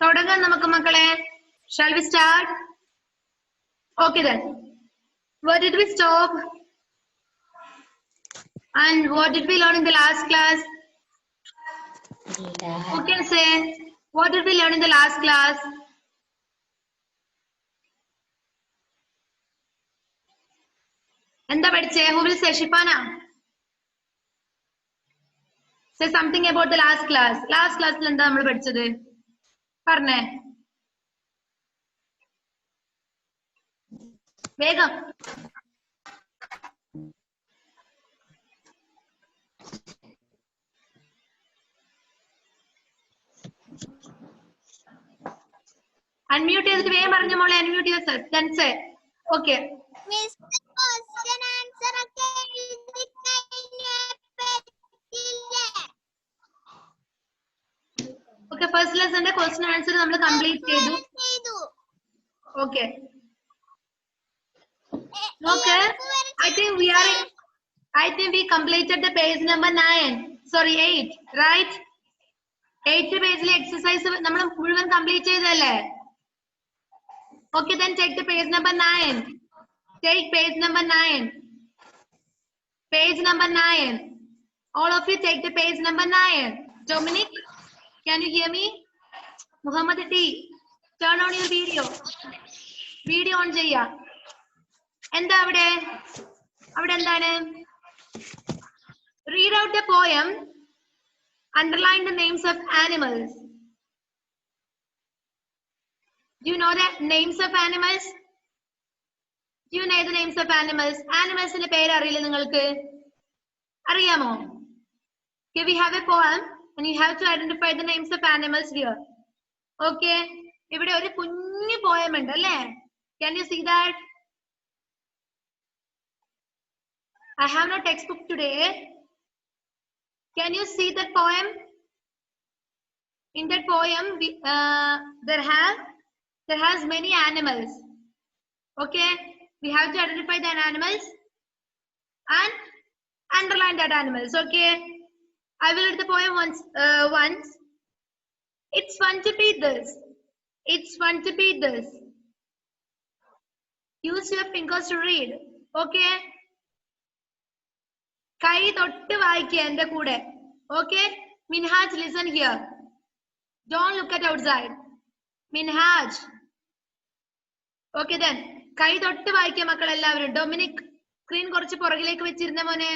തുടങ്ങാം നമുക്ക് മക്കളെ. Shall we start? Okay then. Where did we stop? And what did we learn in the last class? Who can say? What did we learn in the last class? എന്താ പഠിച്ചേ? Who will say? Shipana. Say something about the last class. Last class എന്താ നമ്മൾ പഠിച്ചത്? പറഞ്ഞേ. വേഗം. Unmute ചെയ്തിട്ട് വേഗം പറഞ്ഞ മോളെ. Unmute yourself. Then say. Okay. Miss, question answer ഒക്കെ എഴുതി കഴിഞ്ഞില്ലേ? Okay, first lesson ന്റെ question answer നമ്മൾ complete ചെയ്തു. Okay. Okay. I think we completed the page number 9. Sorry, 8. Right? 8th പേജിലെ exercise നമ്മൾ മുഴുവൻ complete ചെയ്തല്ലേ? Okay, then take the page number 9. Take page number 9. Page number 9. All of you take the page number 9. Dominic, can you hear me? Muhammad T, turn on your video. Video on ചെയ്യാ. എന്താ അവിടെ? അവിടെ എന്താണ്? Read out the poem. Underline the names of animals. Do you know the names of animals? Do you know the names of animals? Animals ന്റെ പേര് അറിയില്ലേ നിങ്ങൾക്ക്? അറിയാമോ? Okay, we have a poem and you have to identify the names of animals here. Okay, ഇവിടെ ഒരു കുഞ്ഞു poem ഉണ്ട് അല്ലേ? Can you see that? I have no textbook today. Can you see that poem? In that poem, there has many animals. Okay, we have to identify the animals and underline that animals. Okay, I will read the poem once. It's fun to beat this. It's fun to beat this. Use your fingers to read. Okay. കൈ തൊട്ട് വായിക്കുക എന്റെ കൂടെ. Okay, Minhaj, listen here. Don't look at outside. Minhaj. Okay then. കൈ തൊട്ട് വായിക്കുക മക്കൾ എല്ലാവരും. ഡൊമിനിക്, സ്ക്രീൻ കുറച്ച് പുറകിലേക്ക് വെച്ചിരുന്ന മോനെ.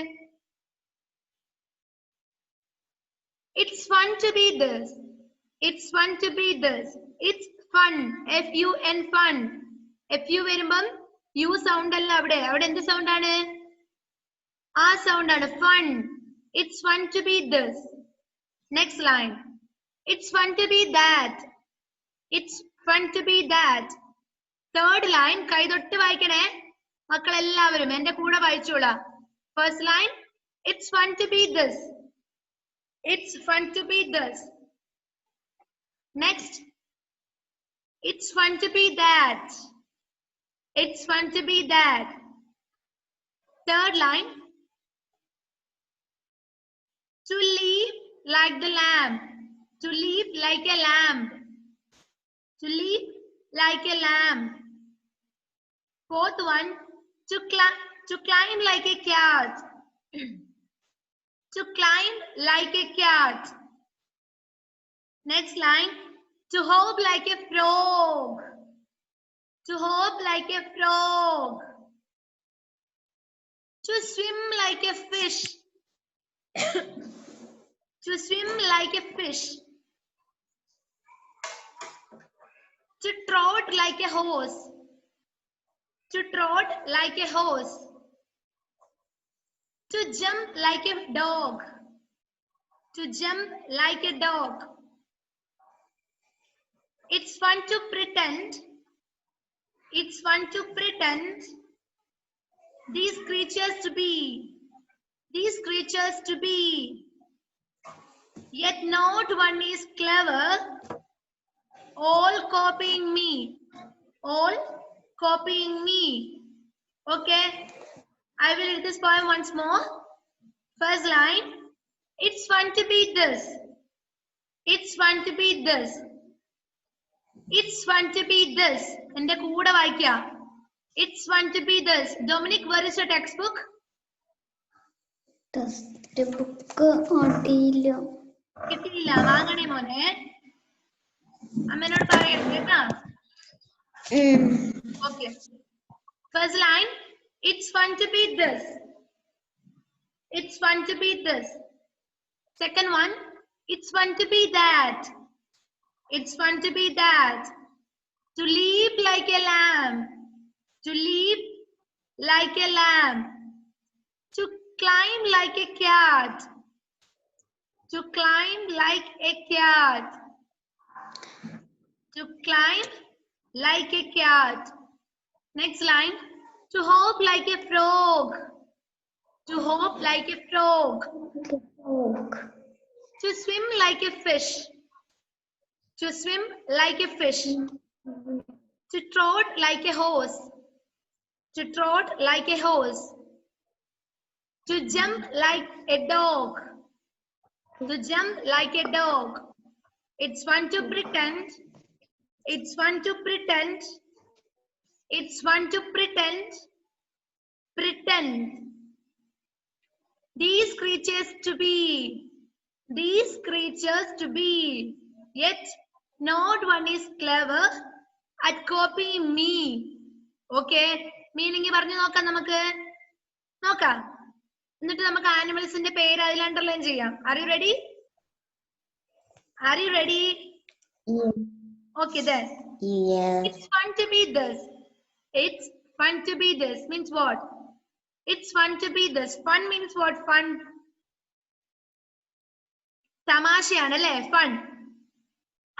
It's fun to beat this. It's fun to beat this. It's fun. F-U-N, fun. F-U വരുമ്പം U സൗണ്ട് അല്ല അവിടെ. അവിടെ എന്ത് സൗണ്ട് ആണ്? ആ സൗണ്ട് ആണ്. Fun. It's fun to beat this. Next line. It's fun to beat that. It's fun to beat that. Third line. കൈ തൊട്ട് വായിക്കണേ മക്കൾ എല്ലാവരും. എന്റെ കൂടെ വായിച്ചോളാം. First line. It's fun to beat this. It's fun to beat this. Next. It's fun to beat that. It's fun to beat that. Third line. To leap like the lamb. To leap like a lamb. To leap like a lamb. Fourth one. To climb like a cat. To climb like a cat. Next line. To hop like a frog. To hop like a frog. To swim like a fish. To swim like a fish. To trot like a horse. To trot like a horse. To jump like a dog. To jump like a dog. It's fun to pretend. It's fun to pretend these creatures to be. These creatures to be. Yet not one is clever. All copying me. All copying me. Okay. I will read this poem once more. First line. It's fun to beat this. It's fun to beat this. It's fun to be this. എന്റെ കൂടെ വായിക്കുക. It's fun to be this. Dominic, where is your textbook? കിട്ടിയില്ല. വാങ്ങണേ മോനെ. അമ്മേനോട് പറയണം കേട്ടാ. Okay. First line. It's fun to be this. It's fun to be this. Second one. It's fun to be that. It's fun to be that. To leap like a lamb. To leap like a lamb. To climb like a cat. To climb like a cat. To climb like a cat. Next line. To hop like a frog. To hop like a frog. To swim like a fish. To swim like a fish. To trot like a horse. To trot like a horse. To jump like a dog. To jump like a dog. It's fun to pretend. It's fun to pretend. It's fun to pretend. Pretend. These creatures to be. These creatures to be. Yet not one is clever at copying me. Okay. Meaning പറഞ്ഞു നോക്കാം നമുക്ക്. നോക്കാം. എന്നിട്ട് നമുക്ക് ആനിമൽസിന്റെ പേര് അതിൽ underline ചെയ്യാം. Are you ready? Are you ready? Yes. Okay then. Yes. It's fun to be this. It's fun to be this means what? It's fun to be this. Fun means what? Fun. തമാശയാണ് അല്ലേ? Fun.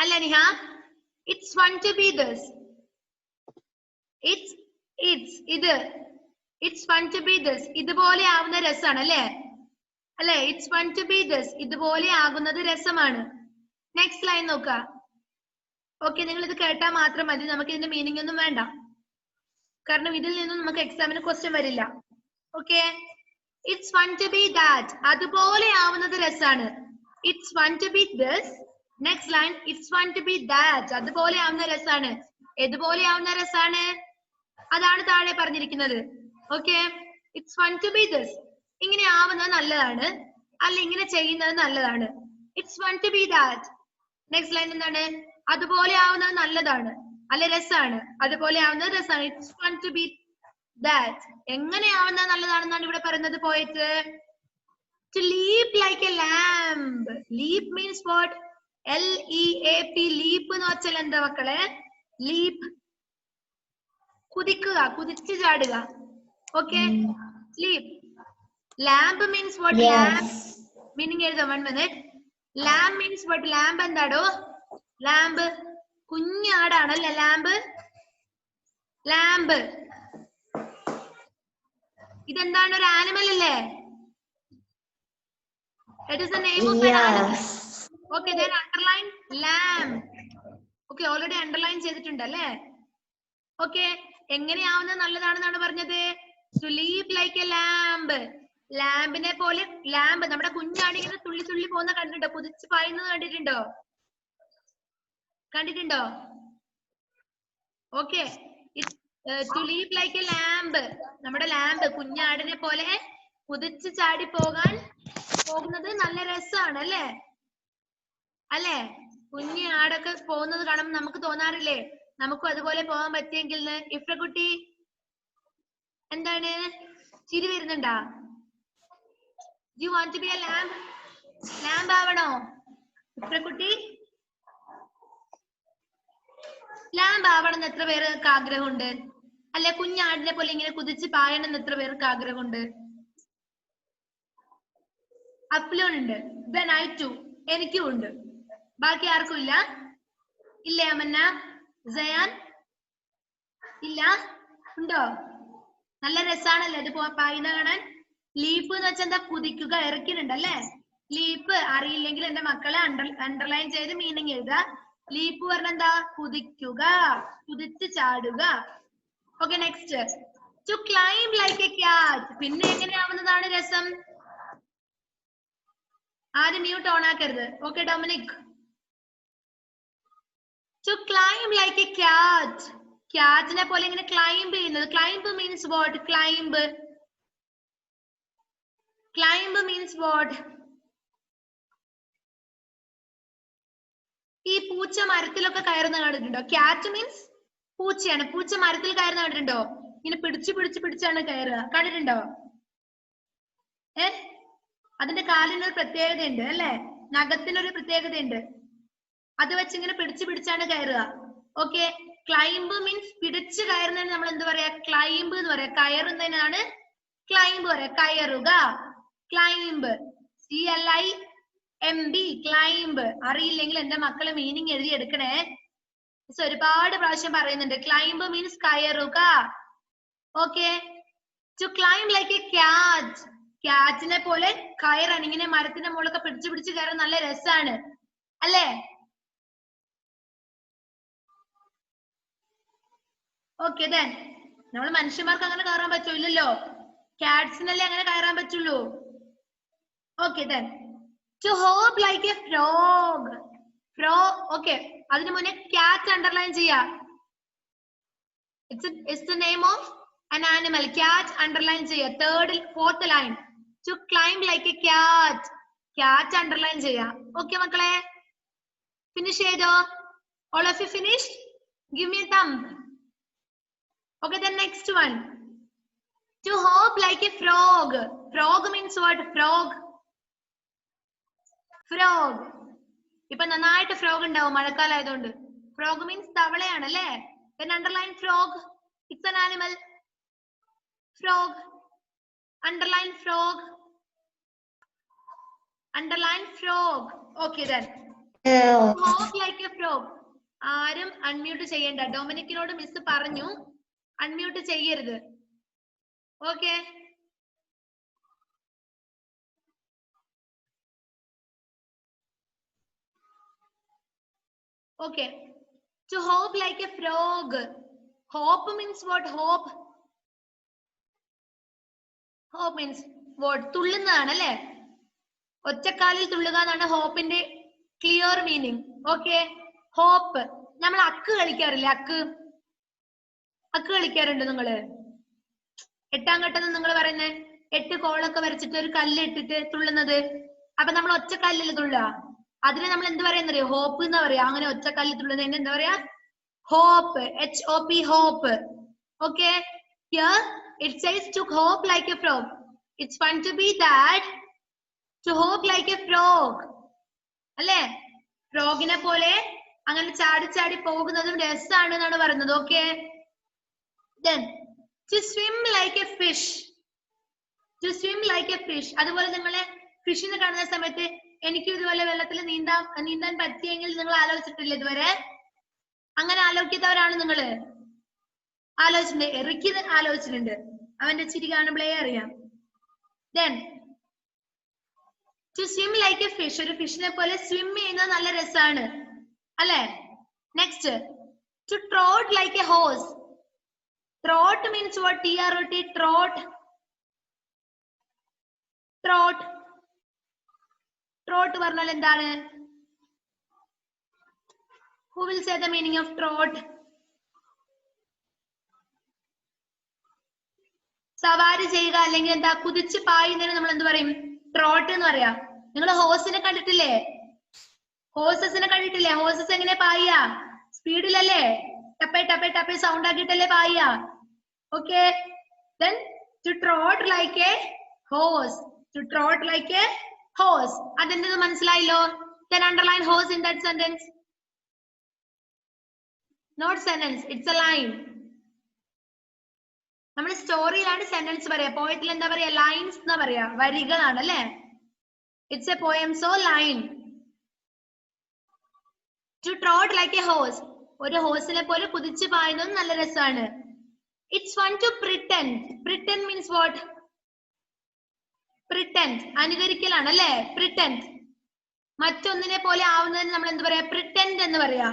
അല്ല Niha? It's fun to be this. It's ഇത്. It's fun to be this. ഇതുപോലെ ആവുന്ന രസമാണ് അല്ലേ? അല്ലേ? It's fun to be this. ഇതുപോലെ ആകുന്നത് രസമാണ്. നെക്സ്റ്റ് ലൈൻ നോക്കുക. ഓക്കെ, നിങ്ങൾ ഇത് കേട്ടാൽ മാത്രം മതി. നമുക്ക് ഇതിന്റെ മീനിങ് ഒന്നും വേണ്ട. കാരണം ഇതിൽ നിന്നും നമുക്ക് എക്സാമിന് ക്വസ്റ്റ്യൻ വരില്ല. Okay. It's fun to be that. അതുപോലെ ആവുന്നത് രസാണ്. It's fun to be this. Next line. It's fun to be that. അതുപോലെ ആവുന്ന രസാണ്. ഏതുപോലെ ആവുന്ന രസാണ്? അതാണ് താഴെ പറഞ്ഞിരിക്കുന്നത്. Okay. It's fun to be this. ഇങ്ങനെ ആവുന്നത് നല്ലതാണ്, അല്ല ഇങ്ങനെ ചെയ്യുന്നത് നല്ലതാണ്. It's fun to be that. Next line എന്താണ്? അതുപോലെ ആവുന്നത് നല്ലതാണ്, അല്ല രസാണ്. അതുപോലെ ആവുന്നത് രസാണ്. It's fun to be that. എങ്ങനെ ആവുന്നത് നല്ലതാണെന്നാണ് ഇവിടെ പറയുന്നത് പോയിട്ട്. To leap like a lamb. Leap means what? L-E-A-P. Leap എന്ന് വെച്ചാൽ എന്താ മക്കളെ? Leap. കുതിക്കുക, കുതിച്ചു ചാടുക. Okay. Leap. Lamb means what? Yes. Lamb. Meaning എഴുതാം. 1 minute. Lamb means what? Lamb എന്താടോ? Lamb. കുഞ്ഞാടാണല്ലേ lamb? Lamb. ഇതെന്താണ്? ഒരു ആനിമൽ അല്ലേ? It is the name of an animal. Okay, then underline lamb. Okay, already underline ചെയ്തിട്ടുണ്ട് അല്ലേ? Okay, എങ്ങനെയാവുന്നത് നല്ലതാണെന്നാണ് പറഞ്ഞത്? To leap like a lamb. ലാമ്പിനെ പോലെ. ലാമ്പ് നമ്മുടെ കുഞ്ഞാടിങ്ങനെ തുള്ളി തുള്ളി പോകുന്ന കണ്ടിട്ടുണ്ടോ? കുതിച്ച് പായുന്നത് കണ്ടിട്ടുണ്ടോ? കണ്ടിട്ടുണ്ടോ? Okay. To leap like a lamb. നമ്മുടെ ലാമ്പ് കുഞ്ഞാടിനെ പോലെ കുതിച്ച് ചാടി പോകുന്നത് നല്ല രസമാണ് അല്ലേ? അല്ലേ? കുഞ്ഞ് ആടൊക്കെ പോകുന്നത് കാണുമ്പോൾ നമുക്ക് തോന്നാറില്ലേ നമുക്കും അതുപോലെ പോകാൻ പറ്റിയെങ്കിൽ? ഇഫ്രക്കുട്ടി എന്താണ്? ചിരി വരുന്നുണ്ടാ? You want to be a lamb? lamb ആവണോ ഇഫ്രക്കുട്ടി? lamb ആവണമെന്ന് എത്ര പേർക്ക് ആഗ്രഹമുണ്ട്? അല്ലെ കുഞ്ഞാടിനെ പോലെ ഇങ്ങനെ കുതിച്ച് പായണമെന്ന് എത്ര പേർക്ക് ആഗ്രഹമുണ്ട്? അഫ്ലൂനുണ്ട്. Then I too. എനിക്കും ഉണ്ട്. ബാക്കി ആർക്കും ഇല്ല? ഇല്ലേ അമന്ന? സയാൻ ഇല്ല? ഉണ്ടോ? നല്ല രസാണല്ലേ ഇത് പായുന്ന കാണാൻ? ലീപ്പ് എന്ന് വെച്ചാൽ എന്താ? കുതിക്കുക. ഇറക്കിയിട്ടുണ്ട് അല്ലേ? ലീപ്പ് അറിയില്ലെങ്കിൽ എന്റെ മക്കളെ അണ്ടർലൈൻ ചെയ്ത് മീനിങ് എഴുതുക. ലീപ്പ് പറഞ്ഞ എന്താ? കുതിക്കുക, കുതിച്ച് ചാടുക. Okay, next. To climb like a cat. പിന്നെ എങ്ങനെയാവുന്നതാണ് രസം? ആരും മ്യൂട്ട് ഓൺ ആക്കരുത്. Okay Dominic. To climb like a cat. Catനെ പോലെ ഇങ്ങനെ climb ചെയ്യുന്നത്. Climb means what? Climb. Climb means what? ഈ പൂച്ച മരത്തിലൊക്കെ കയറുന്ന കണ്ടിട്ടുണ്ടോ? Cat means പൂച്ചയാണ്. പൂച്ച മരത്തിൽ കയറുന്ന കണ്ടിട്ടുണ്ടോ? ഇങ്ങനെ പിടിച്ചാണ് കയറുക. കണ്ടിട്ടുണ്ടോ? അതിന്റെ കാലിനൊരു പ്രത്യേകതയുണ്ട് അല്ലെ? നഖത്തിനൊരു പ്രത്യേകതയുണ്ട്. അത് വെച്ച് ഇങ്ങനെ പിടിച്ചാണ് കയറുക. ഓക്കെ, ക്ലൈംബ് മീൻസ് പിടിച്ച് കയറുന്നതിന് നമ്മൾ എന്ത് പറയാ? ക്ലൈംബ് എന്ന് പറയാ. കയറുന്നതിനാണ് ക്ലൈംബ് പറയാ. കയറുക, ക്ലൈംബ്. CLIMB, climb. അറിയില്ലെങ്കിൽ എന്റെ മക്കള് മീനിങ് എഴുതി എടുക്കണേ. ഒരുപാട് പ്രാവശ്യം പറയുന്നുണ്ട്. ക്ലൈംബ് മീൻസ് കയറുക. Okay, to climb like a cat. ക്യാറ്റിനെ പോലെ കയറാൻ ഇങ്ങനെ മരത്തിന്റെ മുകളൊക്കെ പിടിച്ച് കയറാൻ നല്ല രസാണ് അല്ലേ? ഓക്കെ, ദെൻ നമ്മൾ മനുഷ്യന്മാർക്ക് അങ്ങനെ കയറാൻ പറ്റൂലല്ലോ. ക്യാറ്റ്സിനല്ലേ അങ്ങനെ കയറാൻ പറ്റുള്ളൂ. Okay, then to hop like a frog. Okay, അതിനു മുന്നേ ക്യാറ്റ് അണ്ടർലൈൻ ചെയ്യാം. It's the name of an animal. Cat underline ചെയ്യാ. Fourth line. To climb like a cat. Cat underline ചെയ്യാ. Okay മക്കളെ, finish ചെയ്തോ? All of you finished? Give me a thumb. Okay, then next one. To hop like a frog. Frog means what? Frog. ഇപ്പൊ നന്നായിട്ട് frog ഉണ്ടാവും മഴക്കാലം ആയതുകൊണ്ട്. Frog means തവളയാണ് അല്ലേ? Then underline frog. It's an animal. Frog. Underline frog. Underline frog. Okay then. Hop like a frog. ആരും unmute ചെയ്യണ്ട. ഡൊമിനിക്കിനോട് miss പറഞ്ഞു unmute ചെയ്യരുത്. Okay, okay. To hop like a frog. Hop means what? Hop means what? തുള്ളുന്നതാണ് അല്ലേ? ഒറ്റക്കാലിൽ തുള്ളുക എന്നാണ് ഹോപ്പിന്റെ ക്ലിയർ മീനിങ്. Okay, hop. നമ്മൾ അക്ക് കളിക്കാറില്ലേ? അക്ക് കളിക്കാറുണ്ട് നിങ്ങള്? 8ാം ഘട്ടം നിങ്ങൾ പറയുന്നേ 8 കോളൊക്കെ വരച്ചിട്ട് ഒരു കല്ല് ഇട്ടിട്ട് തുള്ളുന്നത്. അപ്പൊ നമ്മൾ ഒറ്റക്കല്ലിൽ തുള്ളുക. അതിന് നമ്മൾ എന്ത് പറയുന്നറിയോ? ഹോപ്പ് എന്നാ പറയാ. അങ്ങനെ ഒറ്റക്കല്ലിൽ തുള്ളുന്നതിന് എന്താ പറയാ? Hop. HOP, hop. Okay, here it says to hop like a frog. It's fun to be that. To hop like a frog. അല്ലേ? ഫ്രോഗിനെ പോലെ അങ്ങനെ ചാടി പോകുന്നതും രസാണ് എന്നാണ് പറയുന്നത്. Okay, then to swim like a fish. To swim like a fish. അതുപോലെ നിങ്ങളെ ഫിഷിനെ കാണുന്ന സമയത്ത് എനിക്ക് ഇതുപോലെ വെള്ളത്തിൽ നീന്താൻ പറ്റിയെങ്കിൽ നിങ്ങൾ ആലോചിച്ചിട്ടില്ല ഇതുവരെ? അങ്ങനെ ആലോചിക്കുന്നവരാണ് നിങ്ങള്? ആലോചിച്ചിട്ടുണ്ട്. എറിക്ക് ആലോചിച്ചിട്ടുണ്ട്. അവന്റെ ചിരി കാണുമ്പോഴേ അറിയാം. Then to swim like a fish. ഒരു ഫിഷിനെ പോലെ സ്വിം ചെയ്യുന്നത് നല്ല രസാണ് അല്ലേ? Next, to trot like a horse. Trot means what? TROT. Trot പറഞ്ഞാൽ എന്താണ്? Who will say the meaning of trot? സവാരി ചെയ്യുക അല്ലെങ്കിൽ എന്താ? കുതിച്ച് പായുന്നതിന് നമ്മൾ എന്ത് പറയും? ട്രോട്ട് എന്ന് പറയാ. നിങ്ങൾ ഹോഴ്സിനെ കണ്ടിട്ടില്ലേ? ഹോഴ്സസിനെ കണ്ടിട്ടില്ലേ? ഹോഴ്സസ് എങ്ങനെ പായ? സ്പീഡിലല്ലേ? ടപ്പേ സൗണ്ട് ആക്കിയിട്ടല്ലേ പായ? Okay, then to trot like a horse. To trot like a horse. അതെന്തെന്ന് മനസ്സിലായല്ലോ? Then underline horse in that sentence. Not sentence, it's a line. നമ്മൾ സ്റ്റോറിയിലാണ് സെന്റൻസ് പറയാ. പോയത്തിൽ എന്താ പറയാ? ലൈൻസ് എന്നാ പറയാ. വരികളാണ് അല്ലേ? It's a poem, so line. To trot like a horse. ഒരു ഹോഴ്സിനെ പോലെ കുതിച്ചു പായുന്നത് നല്ല രസമാണ്. It's fun to pretend. Pretend means what? Pretend അനുകരിക്കലാണ് അല്ലേ? പ്രിറ്റൻഡ് മറ്റൊന്നിനെ പോലെ ആവുന്നതിന് നമ്മൾ എന്ത് പറയാ? പ്രിറ്റൻഡ് എന്ന് പറയാ.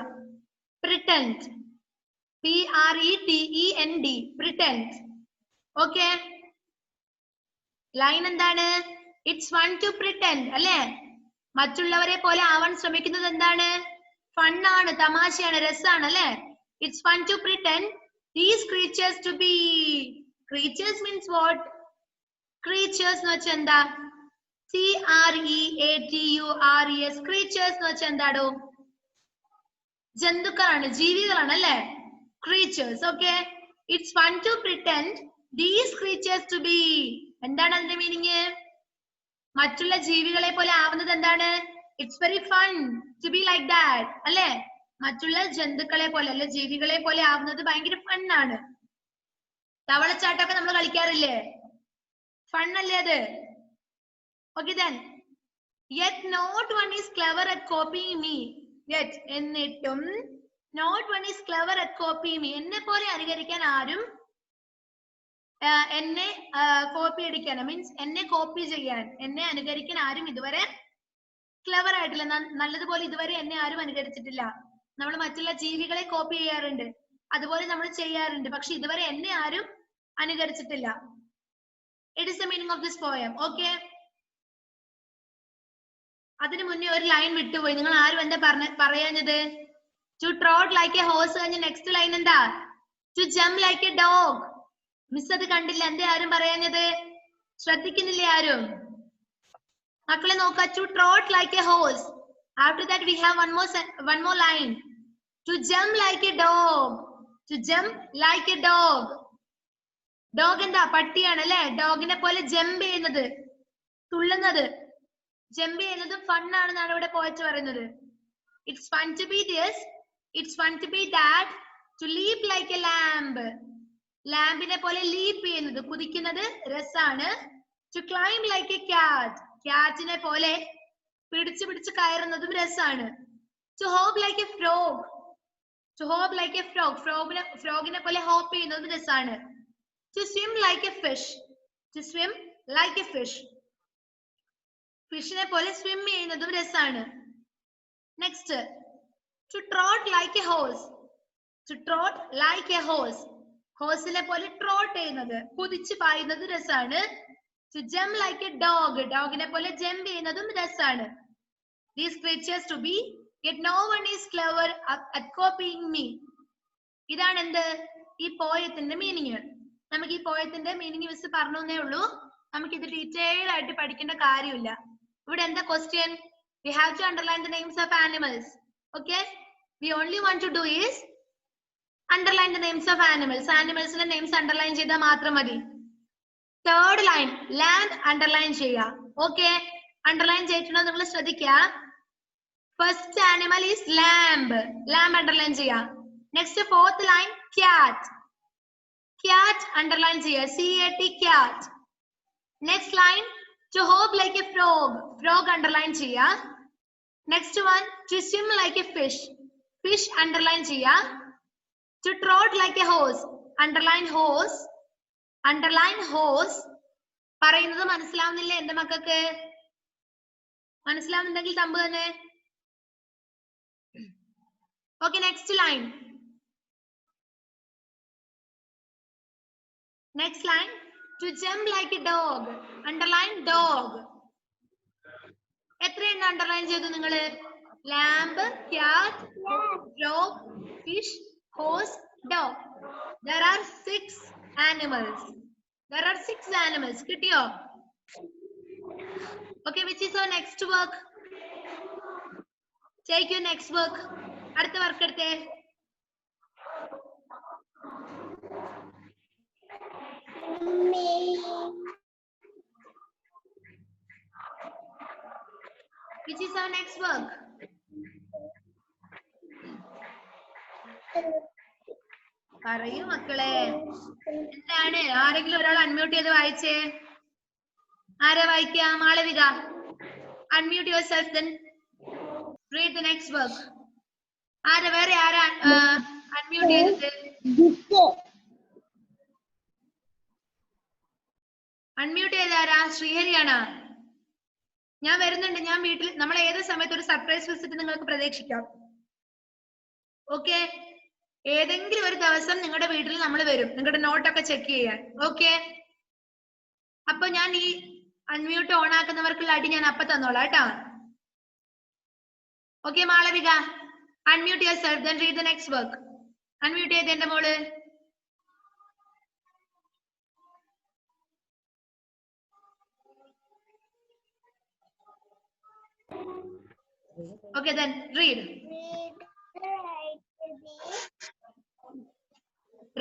Pretend, PRETEND, pretend. Okay, line എന്താണ്? ഇറ്റ്സ് ഫൺ ടു പ്രിറ്റൻഡ് അല്ലേ? മറ്റുള്ളവരെ പോലെ ആവാൻ ശ്രമിക്കുന്നത് എന്താണ്? ഫണ്ണാണ്, തമാശയാണ്, രസാണ് അല്ലേ? It's fun to pretend these creatures to be. Creatures means what? Creatures എന്ന് വെച്ചാൽ എന്താ? CREATURES. Creatures എന്ന് വെച്ചാൽ എന്താടോ? ജന്തുക്കളാണ്, ജീവികളാണ് അല്ലേ? Creatures. Okay. It's fun to pretend these creatures to be. എന്താണ് അതിന്റെ മീനിങ്? മറ്റുള്ള ജീവികളെ പോലെ ആവുന്നത് എന്താണ്? It's very fun to be like that. അല്ലേ? മറ്റുള്ള ജന്തുക്കളെ പോലെ അല്ലെ ജീവികളെ പോലെ ആവുന്നത് ഭയങ്കര ഫണ്ണാണ്. തവളച്ചാട്ടമൊക്കെ നമ്മൾ കളിക്കാറില്ലേ? ഫൺ അല്ലേ അത്? Okay then. Yet not one is clever at copying me. Yet എന്നിട്ടും not one is clever at copying me. എന്നെ പോലെ അനുകരിക്കാൻ ആരും എന്നെ കോപ്പി അടിക്കാൻ മീൻസ് എന്നെ കോപ്പി ചെയ്യാൻ എന്നെ അനുകരിക്കാൻ ആരും ഇതുവരെ ക്ലെവർ ആയിട്ടില്ല. നല്ലതുപോലെ ഇതുവരെ എന്നെ ആരും അനുകരിച്ചിട്ടില്ല. നമ്മൾ മറ്റുള്ള ജീവികളെ കോപ്പി ചെയ്യാറുണ്ട്, അതുപോലെ നമ്മൾ ചെയ്യാറുണ്ട്, പക്ഷെ ഇതുവരെ എന്നെ ആരും അനുകരിച്ചിട്ടില്ല. It is the meaning of this poem. Okay, അതിനു മുന്നേ ഒരു ലൈൻ വിട്ടുപോയി. നിങ്ങൾ ആരും എന്താ പറയാഞ്ഞത്? To trot like a horse കഴിഞ്ഞ നെക്സ്റ്റ് ലൈൻ എന്താ? To jump like a dog. Miss അത് കണ്ടില്ല, എന്താ ആരും പറയാഞ്ഞത്? ശ്രദ്ധിക്കുന്നില്ലേ ആരും? മക്കളെ നോക്ക, to trot like a horse. After that we have one more line. To jump like a dog. To jump like a dog. Dog എന്താ? പട്ടിയാണ് അല്ലെ? ഡോഗിനെ പോലെ ജമ്പ് ചെയ്യുന്നത്, തുള്ളുന്നത്, ജമ്പ് ചെയ്യുന്നത് ഫണ്ണാണെന്നാണ് ഇവിടെ പോയറ്റ് പറയുന്നത്. It's fun to be this. It's fun to be that. To leap like a lamb. ലാമ്പിനെ പോലെ leap ചെയ്യുന്നത്, കുതിക്കുന്നത് രസാണ്. To climb like a cat. ക്യാറ്റിനെ പോലെ പിടിച്ച് കയറുന്നതും രസാണ്. To hop like a frog. To hop like a frog. ഫ്രോഗിനെ പോലെ hope ചെയ്യുന്നതും രസാണ്. To swim like a fish. To swim like a fish. ഫിഷിനെ പോലെ സ്വിം ചെയ്യുന്നതും രസാണ്. Next, to trot like a horse. To trot like a horse. ഹോഴ്സിനെ പോലെ trot ചെയ്യുന്നത്, കുതിച്ച് പായുന്നത് രസാണ്. To jump like a dog. ഡോഗിനെ പോലെ ജമ്പ് ചെയ്യുന്നതും രസാണ്. These creatures to be, yet no one is clever at copying me. ഇതാണ് എന്ത്? ഈ പോയത്തിന്റെ മീനിങ്. നമുക്ക് ഈ പോയത്തിന്റെ മീനിങ് മിസ് പറഞ്ഞേ ഉള്ളൂ, നമുക്ക് ഇത് ഡീറ്റെയിൽ ആയിട്ട് പഠിക്കേണ്ട കാര്യമില്ല. ഇവിടെ എന്താ question? We have to underline the names of animals. Okay, we only want to do is underline the names of animals. Animalsന്റെ names underline ചെയ്താൽ മാത്രം മതി. തേർഡ് ലൈൻ lamb underline ചെയ്യുക. Okay, underline ചെയ്തിട്ടുണ്ടോ നിങ്ങൾ ശ്രദ്ധിക്കുക. First animal is lamb. Lamb underline ചെയ്യുക. Next fourth line cat. Cat underline ചെയ്യുക. CAT cat. Next line to hop like a frog. Frog underline ചെയ്യുക. Next one to swim like a fish. Fish underline ചെയ്യുക. To trot like a horse. Underline horse. Underline horse. പറയുന്നത് മനസ്സിലാവുന്നില്ലേ എന്റെ മക്കൾക്ക്? മനസ്സിലാവുന്നുണ്ടെങ്കിൽ thumb തന്നെ. Okay, next line. Next line to jump like a dog. Underline dog. എത്രയെണ്ണം underline ചെയ്തു നിങ്ങള്? lamb, cat, frog, fish, horse, dog. There are 6 animals. There are 6 animals. കിട്ടിയോ? Okay, which is our next work? Take your next work. അടുത്ത work എടുത്തേ. Which is our next work? പറയൂ മക്കളെ, എന്താണ്? ആരെങ്കിലും ഒരാൾ അൺമ്യൂട്ട് ചെയ്ത് വായിച്ചേ. ആരാ വായിക്കുക? Malavika. Unmute yourself, then read the next work. ആരാ വേറെ ആരാ അൺമ്യൂട്ട് ചെയ്തത്? അൺമ്യൂട്ട് ചെയ്ത ആരാ? ശ്രീഹരിയാണോ? ഞാൻ വരുന്നുണ്ട്. ഞാൻ വീട്ടിൽ, നമ്മൾ ഏത് സമയത്ത് ഒരു സർപ്രൈസ് വിസിറ്റ് നിങ്ങൾക്ക് പ്രതീക്ഷിക്കാം. ഓക്കെ, ഏതെങ്കിലും ഒരു ദിവസം നിങ്ങളുടെ വീട്ടിൽ നമ്മൾ വരും, നിങ്ങളുടെ നോട്ടൊക്കെ ചെക്ക് ചെയ്യാൻ. ഓക്കെ, അപ്പൊ ഞാൻ ഈ അൺമ്യൂട്ട് ഓൺ ആക്കുന്നവർക്കുള്ള അടി ഞാൻ അപ്പൊ തന്നോളാം കേട്ടോ. Okay Malavika, Unmute yourself, then read the next work. Unmute ചെയ്തേന്റെ മോള്. Okay, then read.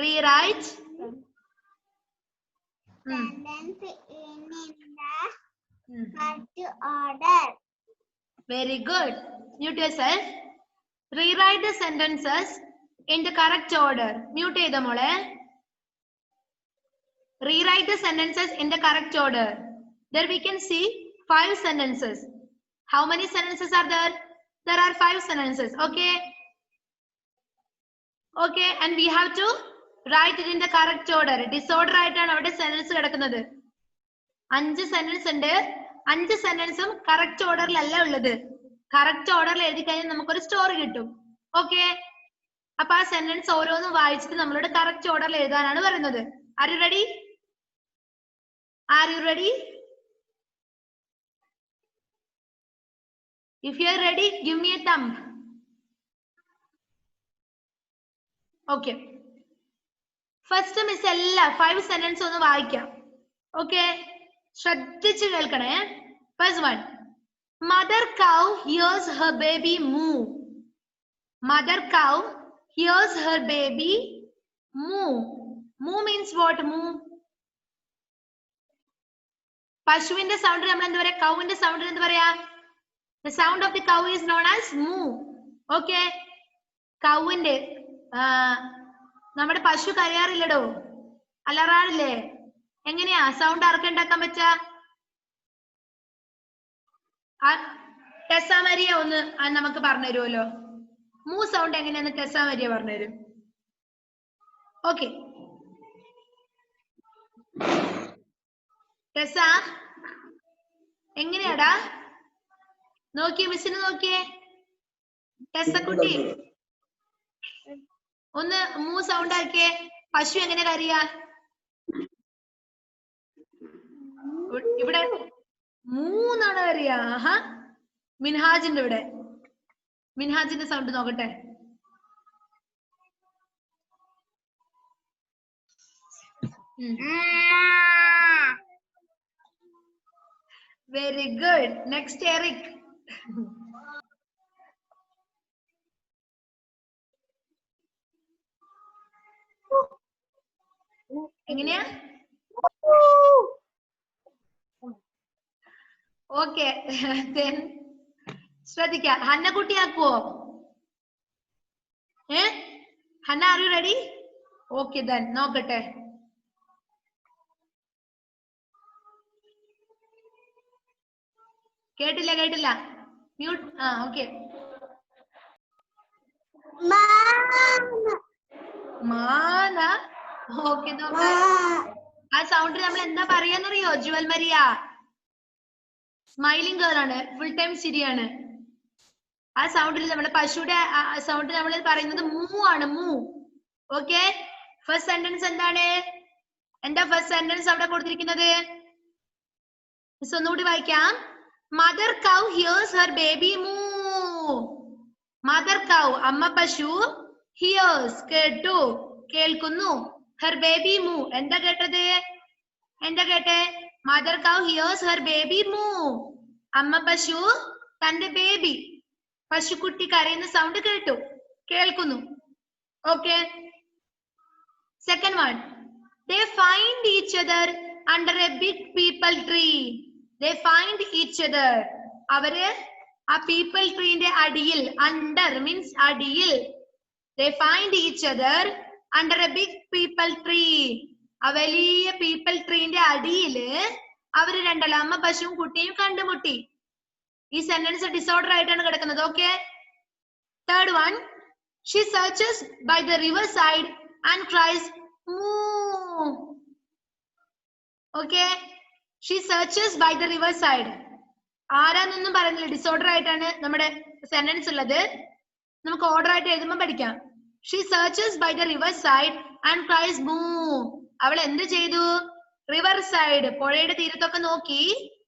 Rewrite. Sentence in the correct order. Very good. Mute yourself. Rewrite the sentences in the correct order. Mute ചെയ്ത മോളെ. Rewrite the sentences in the correct order. There we can see 5 sentences. How many sentences are there? There are 5 sentences. Okay. Okay, and we have to write it in the correct order. Disorder ആയിട്ടാണ് അവിടെ sentence കിടക്കുന്നത്. 5 sentence ഉണ്ട്. 5 സെന്റൻസും correct ഓർഡറിലല്ല ഉള്ളത്. Correct ഓർഡറിൽ എഴുതി കഴിഞ്ഞാൽ നമുക്കൊരു story കിട്ടും. ഓക്കെ, അപ്പൊ ആ സെന്റൻസ് ഓരോന്നും വായിച്ചിട്ട് നമ്മളോട് കറക്റ്റ് ഓർഡറിൽ എഴുതാനാണ് പറയുന്നത്. R you ready? R you ready? If you are ready, give me a thumb. Okay. First miss എല്ലാ 5 sentence ഒന്ന് വായിക്കാം. Okay. ശ്രദ്ധിച്ച് കേൾക്കണേ. First one. Mother cow hears her baby moo. Mother cow hears her baby moo. Moo means what? Moo. പശുവിന്റെ sound നമ്മൾ എന്താ പറയാ? കൗവിന്റെ sound എന്താ പറയാ? The sound of the cow is known as moo. Okay. കൗവിന്റെ നമ്മുടെ പശു കരയാറില്ലടോ, അലറാറില്ലേ? എങ്ങനെയാ സൗണ്ട് ആർക്ക് ഉണ്ടാക്കാൻ പറ്റാ? ടെസ മരിയ ഒന്ന് നമുക്ക് പറഞ്ഞു തരുമല്ലോ. മൂ സൗണ്ട് എങ്ങനെയാന്ന് ടെസ മരിയ പറഞ്ഞു തരും. ഓക്കെ, ടെസ എങ്ങനെയാടാ? നോക്കിയേ, മിസ്സിന് നോക്കിയേ. ടെസക്കുട്ടി ഒന്ന് മൂ സൗണ്ട് ആക്കിയേ. പശു എങ്ങനെ കരയാ? ഇവിടെ മൂന്നാണ് കരയാ. ആഹാ, മിൻഹാജിന്റെ ഇവിടെ. മിൻഹാജിന്റെ സൗണ്ട് നോക്കട്ടെ. Very good. Next Eric. എങ്ങനെയാ? ഓക്കെ, ശ്രദ്ധിക്ക. ഹന്നക്കുട്ടി ആക്കുവോ? Hanna, are you ready? Okay, then നോക്കട്ടെ. കേട്ടില്ല, കേട്ടില്ല. മ്യൂട്ട്. ഓക്കെ. മാന. ഓക്കെ, ആ സൗണ്ട് നമ്മൾ എന്താ പറയാന്നറിയോ? ജുവൽ മരിയ സ്മൈലിംഗ് ഗേൾ ആണ്, ഫുൾ ടൈം ശരിയാണ്. ആ സൗണ്ടിൽ നമ്മുടെ പശുവിടെ സൗണ്ട് നമ്മൾ പറയുന്നത് മൂ ആണ്, മൂ. ഓക്കെ, ഫസ്റ്റ് സെന്റൻസ് എന്താണ്? എന്താ ഫസ്റ്റ് സെന്റൻസ് അവിടെ കൊടുത്തിരിക്കുന്നത്? മിസ് ഒന്നുകൂടി വായിക്കാം. മദർ കൗ ഹിയേഴ്സ് ഹെർ ബേബി മൂ. മദർ കൗ അമ്മ പശു, ഹിയേഴ്സ് കേട്ടു, കേൾക്കുന്നു, ഹെർ ബേബി മൂ എന്താ കേട്ടത്? എന്താ കേട്ടെ? മദർ കൗ ഹിയേഴ്സ് ഹെർ ബേബി മൂ. അമ്മ പശു തന്റെ ബേബി പശുക്കുട്ടി കരയുന്ന സൗണ്ട് കേട്ടു, കേൾക്കുന്നു. Okay, second one. They find each other under a big peepal tree. They find each other. അവര് ആ പീപ്പിൾ ട്രീന്റെ അടിയിൽ, under means അടിയിൽ. They find each other under a big peepal tree. ആ വലിയ പീപ്പിൾ ട്രീന്റെ അടിയില് അവര് രണ്ടല്ല, അമ്മ പശുവും കുട്ടിയും കണ്ടുമുട്ടി. ഈ സെന്റൻസ് ഡിസോർഡർ ആയിട്ടാണ് കിടക്കുന്നത്. Okay, third one. She searches by the river side and cries moo. Okay, she searches by the river side. ആരാന്നൊന്നും പറയുന്നില്ല, ഡിസോർഡർ ആയിട്ടാണ് നമ്മുടെ സെന്റൻസ് ഉള്ളത്. നമുക്ക് ഓർഡർ ആയിട്ട് എഴുതുമ്പോൾ പഠിക്കാം. She searches by the river side and cries moo. അവൾ എന്ത് ചെയ്തു? റിവർ സൈഡ്, പുഴയുടെ തീരത്തൊക്കെ നോക്കി,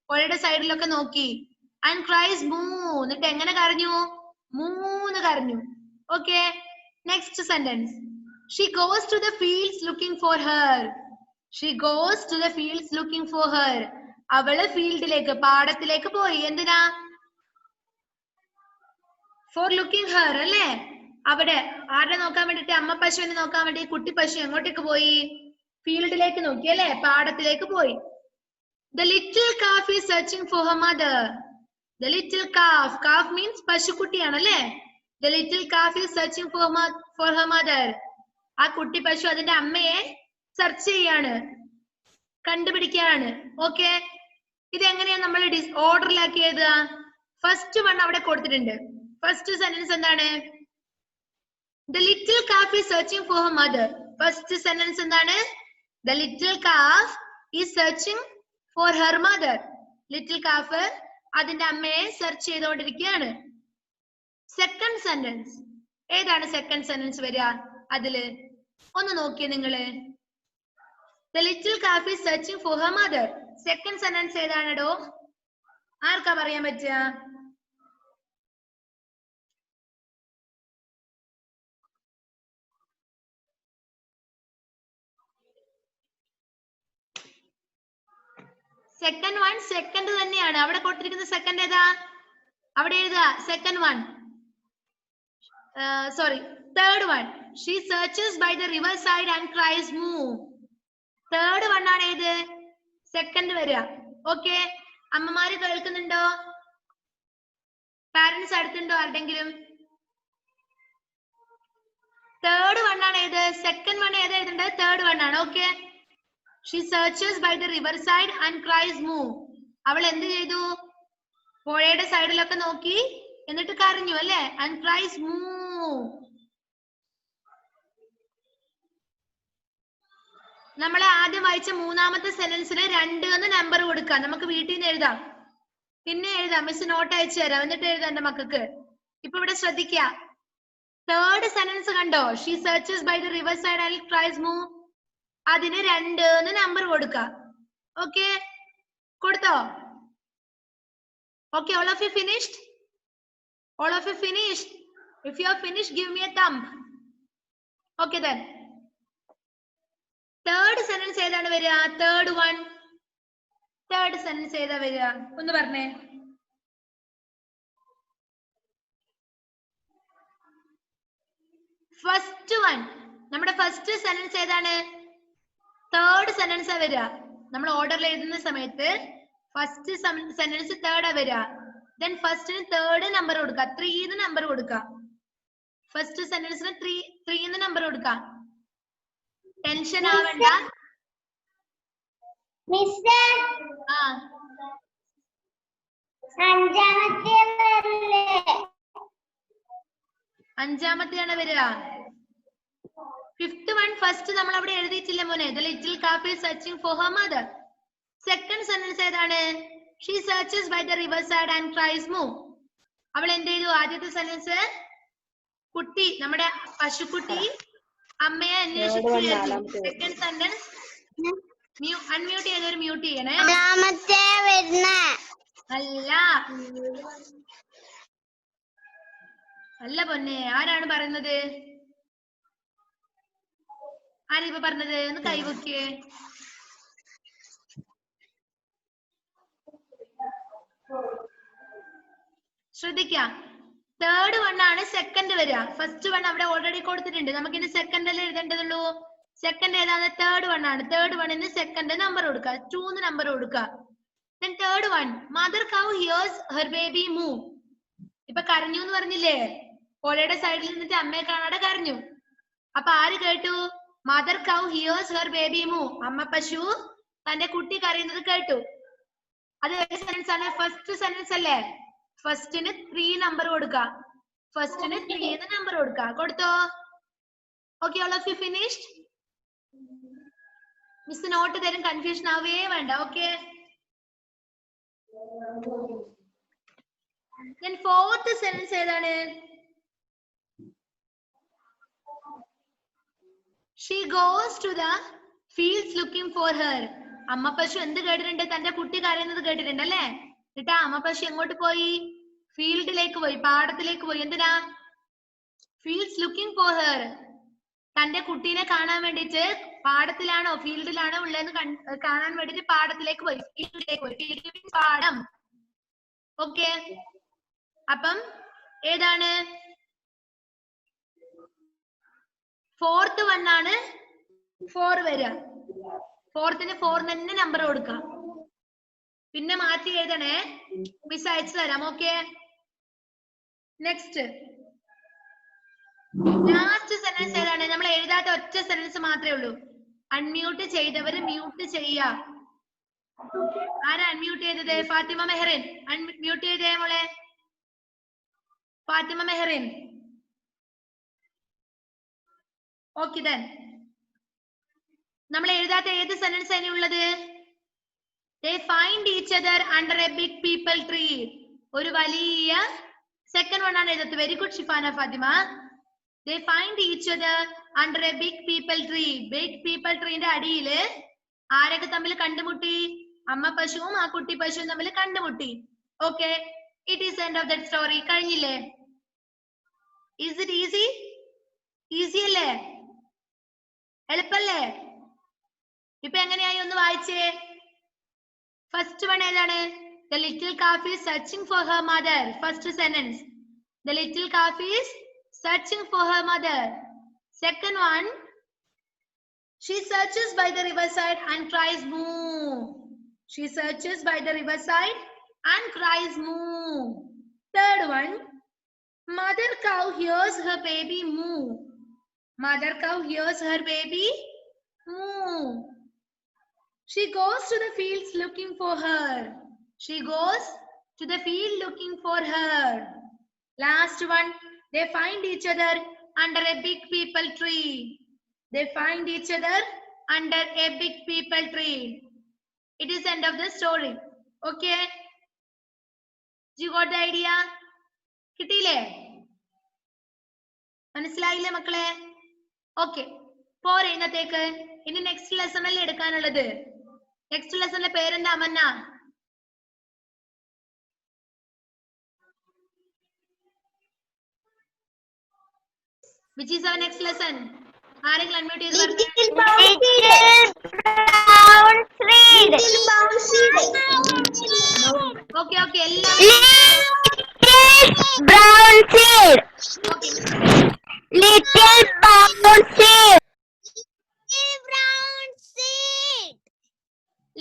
പുഴയുടെ സൈഡിലൊക്കെ നോക്കി. And cries moo. എന്നിട്ട് എങ്ങനെ കരഞ്ഞു? മൂന്ന് കരഞ്ഞു. Okay, next sentence. She goes to the fields looking for her. She goes to the fields looking for her. അവള് ഫീൽഡിലേക്ക് പാടത്തിലേക്ക് പോയി. എന്തിനാ? For looking her അല്ലേ? അവിടെ ആരെ നോക്കാൻ വേണ്ടിട്ട്? അമ്മ പശുവിനെ നോക്കാൻ വേണ്ടി കുട്ടി പശു എങ്ങോട്ടേക്ക് പോയി? ഫീൽഡിലേക്ക് നോക്കി അല്ലേ? പാടത്തിലേക്ക് പോയി. The little calf is searching for her mother. The little calf. Calf means പശുക്കുട്ടിയാണ് അല്ലേ? The little calf is searching for her mother. ആ കുട്ടി പശു അതിന്റെ അമ്മയെ സെർച്ച് ചെയ്യാണ്, കണ്ടുപിടിക്കാണ്. ഓക്കെ, ഇതെങ്ങനെയാ നമ്മൾ ഓർഡറിലാക്കി എഴുതുക? ഫസ്റ്റ് വൺ അവിടെ കൊടുത്തിട്ടുണ്ട്. ഫസ്റ്റ് സെന്റൻസ് എന്താണ്? The little calf is searching for her mother. First sentence എന്താണ്? The little calf is searching for her mother. Little calf അതിന്റെ അമ്മയെ സെർച്ച് ചെയ്തുകൊണ്ടിരിക്കുകയാണ്. സെക്കൻഡ് സെന്റൻസ് ഏതാണ്? സെക്കൻഡ് സെന്റൻസ് വരിക അതില് ഒന്ന് നോക്കിയേ നിങ്ങള്. The little calf is searching for her mother. Second sentence ഏതാണെടോ? ആർക്കാ പറയാൻ പറ്റുക? സെക്കൻഡ് വൺ സെക്കൻഡ് തന്നെയാണ്. അവിടെ കൊടുത്തിരിക്കുന്ന സെക്കൻഡ് ഏതാ? അവിടെ എഴുതുക second one. Sorry, third one. She searches by the river side and cries moo. Third one ആണ് ഏത്? സെക്കൻഡ് വരിക. ഓക്കെ, അമ്മമാര് കേൾക്കുന്നുണ്ടോ? പാരന്റ്സ് അടുത്തുണ്ടോ ആരുടെങ്കിലും? തേർഡ് വൺ ആണ് ഏത്? സെക്കൻഡ് വൺ ഏത് എഴുതേണ്ടത്? തേർഡ് വൺ ആണ്. Okay, She searches by the river side and cries moo. അവൾ എന്ത് ചെയ്തു? പുഴയുടെ സൈഡിലൊക്കെ നോക്കി എന്നിട്ട് കരഞ്ഞു അല്ലേ? And cries moo. നമ്മൾ ആദ്യം വായിച്ച മൂന്നാമത്തെ സെന്റൻസിന് 2 എന്ന് നമ്പർ കൊടുക്കാം. നമുക്ക് വീട്ടിൽ നിന്ന് എഴുതാം, പിന്നെ എഴുതാം. മിസ് നോട്ട് അയച്ചു തരാം, എന്നിട്ട് എഴുതാം എന്റെ മക്കൾക്ക്. ഇപ്പൊ ഇവിടെ ശ്രദ്ധിക്കുക, തേർഡ് സെന്റൻസ് കണ്ടോ? She searches by the river side and cries moo. അതിന് 2 എന്ന് നമ്പർ കൊടുക്കാം. ഓക്കെ, കൊടുത്തോ? Okay, all of you finished? All of you finished? If you are finished, give me a thumb. Okay then. Third sentence ഏതാണ് വരിക? Third one. Third sentence ഏതാ വരിക? ഒന്ന് പറഞ്ഞേ. First one. നമ്മുടെ ഫസ്റ്റ് സെന്റൻസ് ഏതാണ്? തേർഡ് സെന്റൻസ് വരിക. നമ്മൾ ഓർഡറിൽ എഴുതുന്ന സമയത്ത് ഫസ്റ്റ് സെന്റൻസ് തേർഡ് വരിക. ദെൻ ഫസ്റ്റിന് തേർഡ് നമ്പർ കൊടുക്കുക, 3 എന്ന് നമ്പർ കൊടുക്കുക. ഫസ്റ്റ് സെന്റൻസിന് 3 എന്ന് നമ്പർ കൊടുക്കുക. ടെൻഷൻ ആവണ്ട. അഞ്ചാമത്തെയാണ് വരിക. ഫിഫ്ത്ത് വൺ ഫസ്റ്റ് നമ്മൾ അവിടെ എഴുതിയിട്ടില്ല മോനെ. The little calf is searching for her mother. Second sentence ഏതാണ്? She searches by the river side and cries moo. അവൾ എന്ത് ചെയ്തു? ആദ്യത്തെ സെന്റൻസ് കുട്ടി, നമ്മുടെ പശുക്കുട്ടി അമ്മയെ അന്വേഷിച്ചു. സെക്കൻഡ് സെന്റൻസ് അൺമ്യൂട്ട് ചെയ്തൊരു മ്യൂട്ട് ചെയ്യണേ. അല്ല പൊന്നെ, ആരാണ് പറയുന്നത്? ആരാ ഇപ്പൊ പറഞ്ഞത്? ഒന്ന് കൈവക്കിയേ. ശ്രദ്ധിക്കാം, തേർഡ് വൺ ആണ് സെക്കൻഡ് വരിക. ഫസ്റ്റ് വൺ അവിടെ ഓൾറെഡി കൊടുത്തിട്ടുണ്ട്. നമുക്ക് ഇനി സെക്കൻഡ് അല്ലേ എഴുതേണ്ടതുള്ളൂ. സെക്കൻഡ് ഏതാണ്? തേർഡ് വൺ ആണ്. തേർഡ് വണ്ണിന് സെക്കൻഡ് നമ്പർ കൊടുക്കുക, 2 എന്ന് നമ്പർ കൊടുക്കുക. Then third one, mother cow hears her baby moo. ഇപ്പൊ കരഞ്ഞു എന്ന് പറഞ്ഞില്ലേ? പുഴയുടെ സൈഡിൽ നിന്നിട്ട് അമ്മയെ കാണാതെ കരഞ്ഞു. അപ്പൊ ആര് കേട്ടു? മദർ കൗ ഹിയേഴ്സ് ഹെർ ബേബി moo. അമ്മ പശു തന്റെ കുട്ടി കരയുന്നത് കേട്ടു. അത് ഏത് സെന്റൻസ് ആണ്? ഫസ്റ്റ് സെന്റൻസ് അല്ലേ? ഫസ്റ്റിന് 3 നമ്പർ കൊടുക്കുക. ഫസ്റ്റിന് 3 എന്ന് നമ്പർ കൊടുക്കുക. കൊടുത്തോ? Okay, all of you finished? Miss note തരും, കൺഫ്യൂഷൻ ആവേ വേണ്ട. ഓക്കെ, then fourth sentence ഏതാണ്? She goes to the fields looking for her. അമ്മ പശു എന്ത് കേട്ടിട്ടുണ്ട്? തന്റെ കുട്ടി കരയുന്നത് കേട്ടിട്ടുണ്ട് അല്ലേ? എന്നിട്ട് അമ്മ പശു എങ്ങോട്ട് പോയി? ഫീൽഡിലേക്ക് പോയി, പാടത്തിലേക്ക് പോയി. എന്തിനാ? feels looking for her. തന്റെ കുട്ടീനെ കാണാൻ വേണ്ടിട്ട് പാടത്തിലാണോ ഫീൽഡിലാണോ ഉള്ളതെന്ന് കാണാൻ വേണ്ടിട്ട് പാടത്തിലേക്ക് പോയി. ഫീൽഡിലേക്ക് പാടം. ഓക്കെ, അപ്പം ഏതാണ്? ഫോർത്ത് വൺ ആണ് 4 വരിക. ഫോർത്തിന് 4 തന്നെ നമ്പർ കൊടുക്കാം. പിന്നെ മാറ്റി എഴുതണേ, മിസ് അയച്ചു തരാം. ഓക്കെ, നെക്സ്റ്റ് ലാസ്റ്റ് സെന്റൻസ് ഏതാണ്? നമ്മൾ എഴുതാത്ത ഒറ്റ സെന്റൻസ് മാത്രമേ ഉള്ളൂ. അൺമ്യൂട്ട് ചെയ്തവര് മ്യൂട്ട് ചെയ്യാ. ആരാ അൺമ്യൂട്ട് ചെയ്തത്? ഫാത്തിമ മെഹറിൻ. അൺമ്യൂട്ട് ചെയ്തേ മോളെ. ഫാത്തിമ മെഹറിൻ. ഓക്കെ, ദെൻ നമ്മൾ എഴുതാത്ത ഏത് സെന്റൻസ് ആണ് ഉള്ളത്? They find each other under a big people tree. ഒരു വലിയ സെക്കൻഡ് വൺ ആണ് എഴുതത്ത്. Very good Shifana Fathima. They find each other under a big people tree. Big people treeന്റെ അടിയില് ആരൊക്കെ തമ്മിൽ കണ്ടുമുട്ടി? അമ്മ പശുവും ആ കുട്ടി പശുവും തമ്മിൽ കണ്ടുമുട്ടി. Okay, it is end of that story. കഴിഞ്ഞില്ലേ? Is it easy? ഈസി അല്ലേ? എളുപ്പല്ലേ? ഇപ്പൊ എങ്ങനെയായി ഒന്ന് വായിച്ചേ. ഫസ്റ്റ് വൺ ഏതാണ്? The little calf is searching for her mother. First sentence. The little calf is searching for her mother. Second one. She searches by the riverside and cries moo. She searches by the riverside and cries moo. Third one. Mother cow hears her baby moo. Mother cow hears her baby moo. She goes to the fields looking for her. She goes to the field looking for her. Last one. They find each other under a big people tree. They find each other under a big people tree. It is end of the story. Okay? You got the idea? കിട്ടിയില്ലേ? മനസ്സിലായില്ലേ മക്കളെ? Okay, പോരെ ഇന്നത്തേക്ക്. ഇനി next lesson അല്ലേ എടുക്കാനുള്ളത്. Next ലെസണിന്റെ പേരെന്താ? അമന്ന. Which is our next lesson? ആരെങ്കിലും unmute ചെയ്ത് പറഞ്ഞു. ഓക്കെ ഓക്കെ, എല്ലാവരും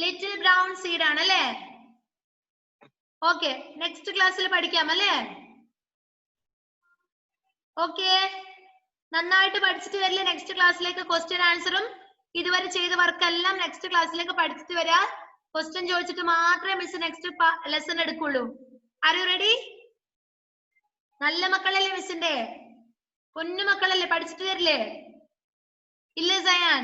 ലിറ്റിൽ ബ്രൗൺ സീഡ് ആണല്ലേ? ഓക്കെ, നെക്സ്റ്റ് ക്ലാസ്സിൽ പഠിക്കാം അല്ലേ? ഓക്കെ, നന്നായിട്ട് പഠിച്ചിട്ട് വരില്ലേ നെക്സ്റ്റ് ക്ലാസ്സിലേക്ക്? ക്വസ്റ്റ്യൻ ആൻസറും ഇതുവരെ ചെയ്ത വർക്കെല്ലാം നെക്സ്റ്റ് ക്ലാസ്സിലേക്ക് പഠിച്ചിട്ട് വരാ. ക്വസ്റ്റ്യൻ ചോദിച്ചിട്ട് മാത്രമേ മിസ് നെക്സ്റ്റ് ലെസൺ എടുക്കുള്ളൂ. Are you ready? നല്ല മക്കളല്ലേ മിസ്സിന്റെ? പൊന്നു മക്കളല്ലേ? പഠിച്ചിട്ട് വരില്ലേ? ഇല്ലേ സയാൻ?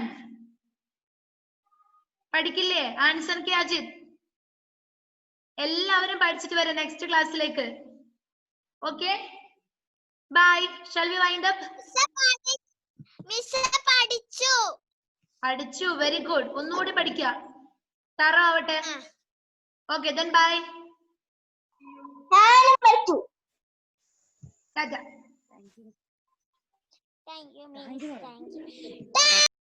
പഠിക്കില്ലേ? Answer K Ajith. എല്ലാവരും പഠിച്ചിട്ട് വരാം നെക്സ്റ്റ് ക്ലാസ്സിലേക്ക്. Okay, bye. Shall we wind up? പഠിച്ചു. Very good. ഒന്നുകൂടി പഠിക്കുക. തറ ആവട്ടെ. Okay, then bye. ടാറ്റ. Thank you, miss. Thank you.